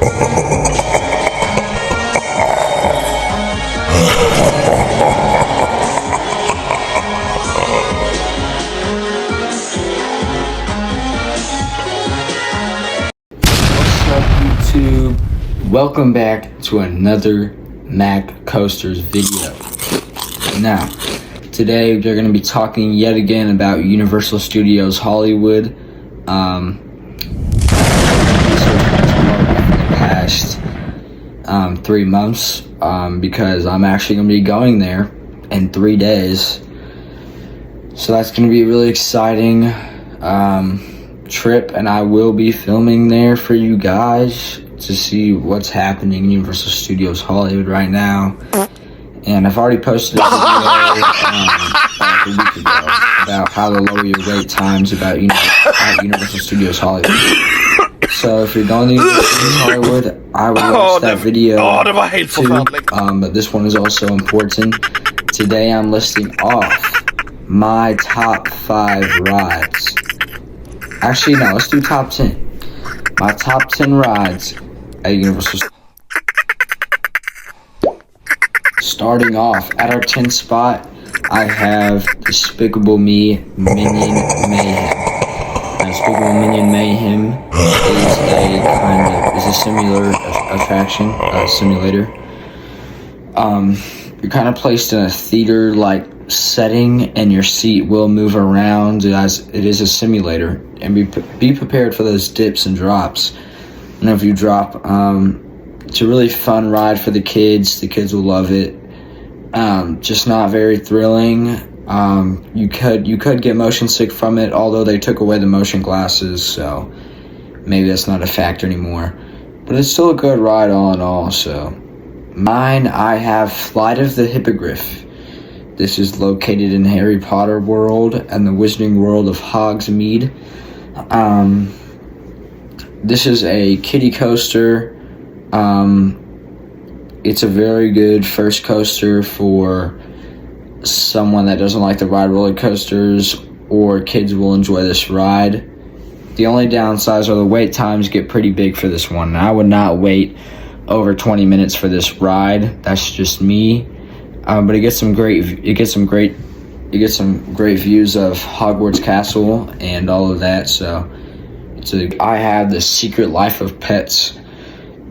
YouTube, welcome back to another Mac Coasters video. Now, today we're going to be talking yet again about Universal Studios Hollywood. The past 3 months because I'm actually going to be going there in 3 days. So that's going to be a really exciting trip, and I will be filming there for you guys to see what's happening in Universal Studios Hollywood right now. And I've already posted a video like a week ago about how to lower your wait times at Universal Studios Hollywood. So if you're going to Universal Studios Hollywood, I would watch that video too. But this one is also important. Today I'm listing off my top 5 rides. Actually, no, let's do top 10. My top 10 rides at Universal Studios. Starting off, at our 10th spot, I have Despicable Me Minion Mayhem. Now, Despicable Minion Mayhem is a similar attraction, simulator. You're kind of placed in a theater-like setting, and your seat will move around as it is a simulator. And be prepared for those dips and drops. And if you drop, it's a really fun ride for the kids. The kids will love it. Just not very thrilling. You could get motion sick from it, although they took away the motion glasses, so maybe that's not a factor anymore. But it's still a good ride all in all. So mine, I have Flight of the Hippogriff. This is located in Harry Potter World and the Wizarding World of Hogsmeade. This is a kiddie coaster. It's a very good first coaster for someone that doesn't like to ride roller coasters, or kids will enjoy this ride. The only downsides are the wait times get pretty big for this one. I would not wait over 20 minutes for this ride. That's just me. But it gets some great views of Hogwarts Castle and all of that. So I have The Secret Life of Pets.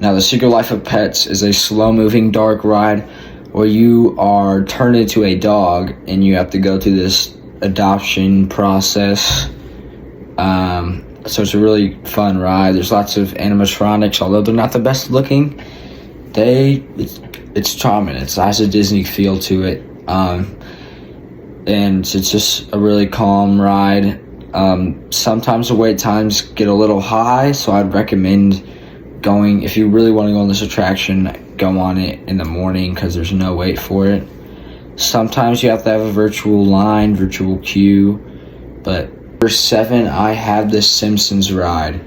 Now, The Secret Life of Pets is a slow-moving dark ride where you are turned into a dog and you have to go through this adoption process. So it's a really fun ride. There's lots of animatronics, although they're not the best looking. It's charming. It has a Disney feel to it. And it's just a really calm ride. Sometimes the wait times get a little high, so I'd recommend going, if you really want to go on this attraction, go on it in the morning because there's no wait for it. Sometimes you have to have a virtual queue. But number 7, I have the Simpsons ride.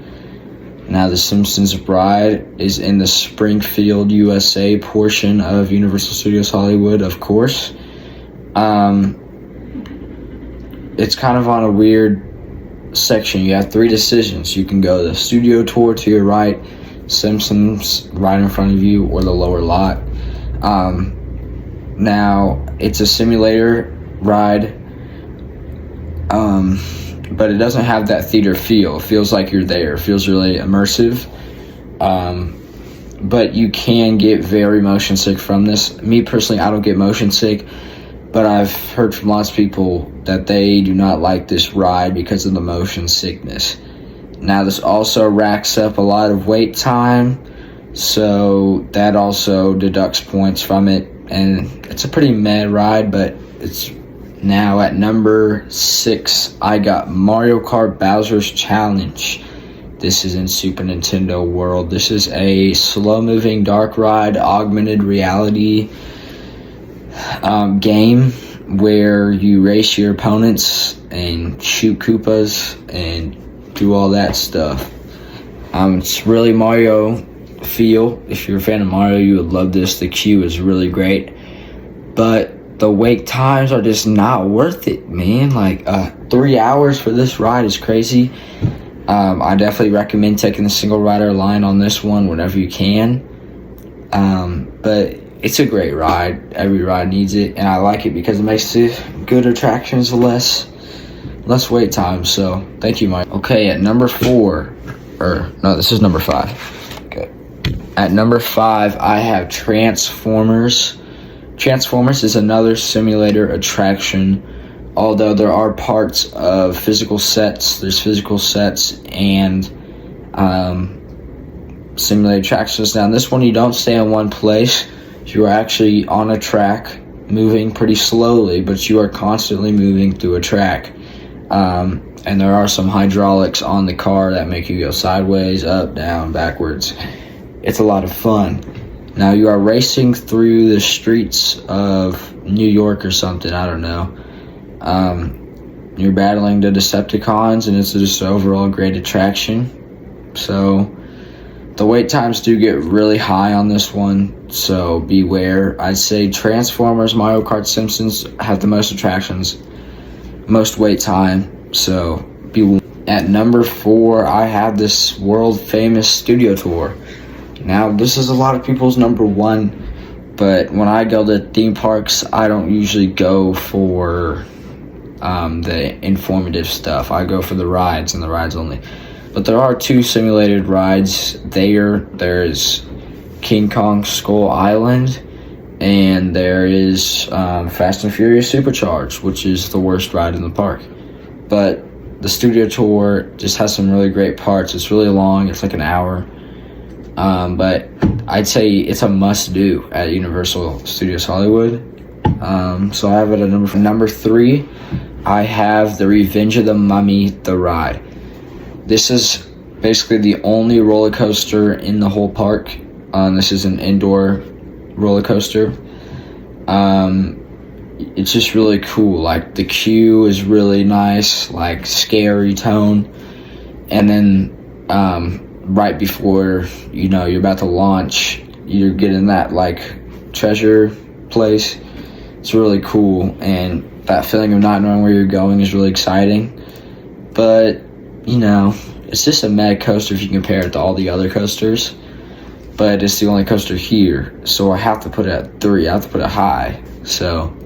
Now, the Simpsons ride is in the Springfield, USA portion of Universal Studios Hollywood, of course. It's kind of on a weird section. You have 3 decisions. You can go the studio tour to your right, Simpsons right in front of you, or the lower lot. Now, it's a simulator ride, but it doesn't have that theater feel. It feels like you're there. It feels really immersive. But you can get very motion sick from this. Me personally, I don't get motion sick, but I've heard from lots of people that they do not like this ride because of the motion sickness. Now, this also racks up a lot of wait time, so that also deducts points from it, and it's a pretty meh ride. But it's now at number 6, I got Mario Kart Bowser's Challenge. This is in Super Nintendo World. This is a slow-moving dark ride, augmented reality game where you race your opponents and shoot Koopas and do all that stuff. It's really Mario feel. If you're a fan of Mario, you would love this. The queue is really great, but the wait times are just not worth it, man. Like 3 hours for this ride is crazy. I definitely recommend taking the single rider line on this one whenever you can. But it's a great ride. Every ride needs it, and I like it because it makes the good attractions less wait time. So thank you, Mike. Okay, at number 4, or no, this is number 5. Okay, at number 5, I have Transformers. Transformers is another simulator attraction. Although there are parts of physical sets, there's physical sets and simulated attractions. Now, this one you don't stay in one place. You are actually on a track, moving pretty slowly, but you are constantly moving through a track. And there are some hydraulics on the car that make you go sideways, up, down, backwards. It's a lot of fun. Now, you are racing through the streets of New York or something, I don't know. You're battling the Decepticons, and it's just an overall great attraction. So the wait times do get really high on this one, so beware. I'd say Transformers, Mario Kart, Simpsons have the most attractions, most wait time, so be. At number 4, I have this world famous studio tour. Now, this is a lot of people's number 1, but when I go to theme parks, I don't usually go for the informative stuff. I go for the rides and the rides only. But there are 2 simulated rides there. There's King Kong Skull Island, and there is Fast and Furious Supercharged, which is the worst ride in the park. But the studio tour just has some really great parts. It's really long. It's like an hour. But I'd say it's a must-do at Universal Studios Hollywood. So I have it at number 3. I have the Revenge of the Mummy, the ride. This is basically the only roller coaster in the whole park. This is an indoor roller coaster. It's just really cool. Like, the queue is really nice, like scary tone. And then right before, you're about to launch, you're getting that like treasure place. It's really cool, and that feeling of not knowing where you're going is really exciting. But it's just a mad coaster if you compare it to all the other coasters. But it's the only coaster here, so I have to put it at 3. I have to put it high. So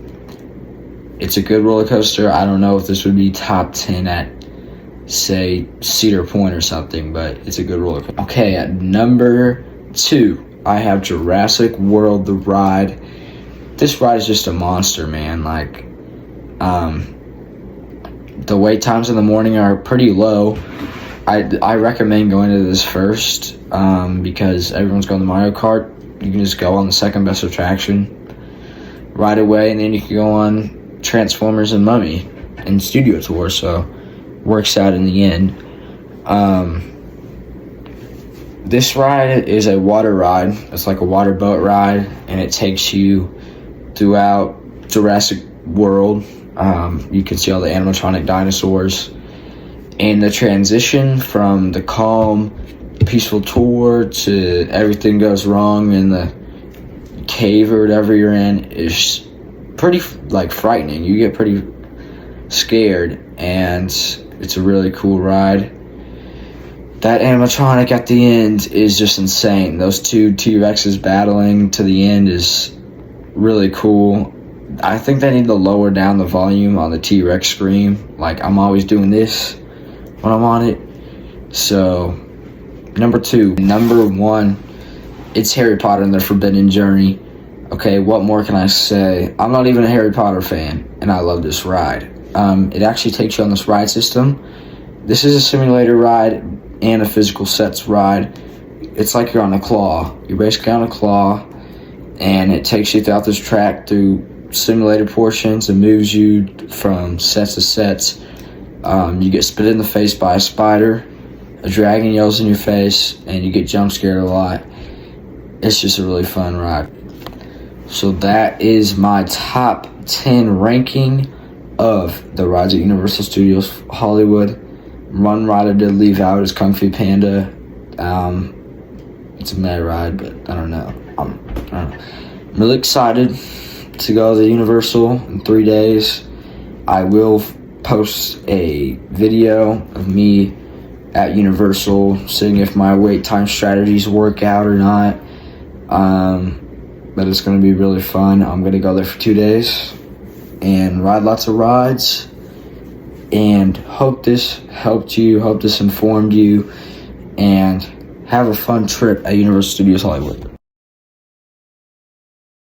it's a good roller coaster. I don't know if this would be top 10 at, say, Cedar Point or something, but it's a good roller coaster. Okay, at number 2, I have Jurassic World, the ride. This ride is just a monster, man. Like, the wait times in the morning are pretty low. I recommend going to this first because everyone's going to Mario Kart. You can just go on the second best attraction right away, and then you can go on Transformers and Mummy and Studio Tour, so works out in the end. This ride is a water ride. It's like a water boat ride, and it takes you throughout Jurassic World. You can see all the animatronic dinosaurs, and the transition from the calm, peaceful tour to everything goes wrong in the cave or whatever you're in is pretty frightening. You get pretty scared, and it's a really cool ride. That animatronic at the end is just insane. Those 2 T-Rexes battling to the end is really cool. I think they need to lower down the volume on the T-Rex scream. Like, I'm always doing this when I'm on it. So, number 2. Number 1, it's Harry Potter and the Forbidden Journey. Okay, what more can I say? I'm not even a Harry Potter fan, and I love this ride. It actually takes you on this ride system. This is a simulator ride and a physical sets ride. It's like you're on a claw. You're basically on a claw, and it takes you throughout this track through simulated portions and moves you from sets to sets. You get spit in the face by a spider, a dragon yells in your face, and you get jump scared a lot. It's just a really fun ride. So that is my top 10 ranking of the rides at Universal Studios Hollywood. One ride I did leave out is Kung Fu Panda. It's a mad ride, but I don't know. I'm really excited to go to Universal in 3 days. I will post a video of me at Universal, seeing if my wait time strategies work out or not. But it's going to be really fun. I'm going to go there for 2 days and ride lots of rides, and hope this helped you, hope this informed you, and have a fun trip at Universal Studios Hollywood.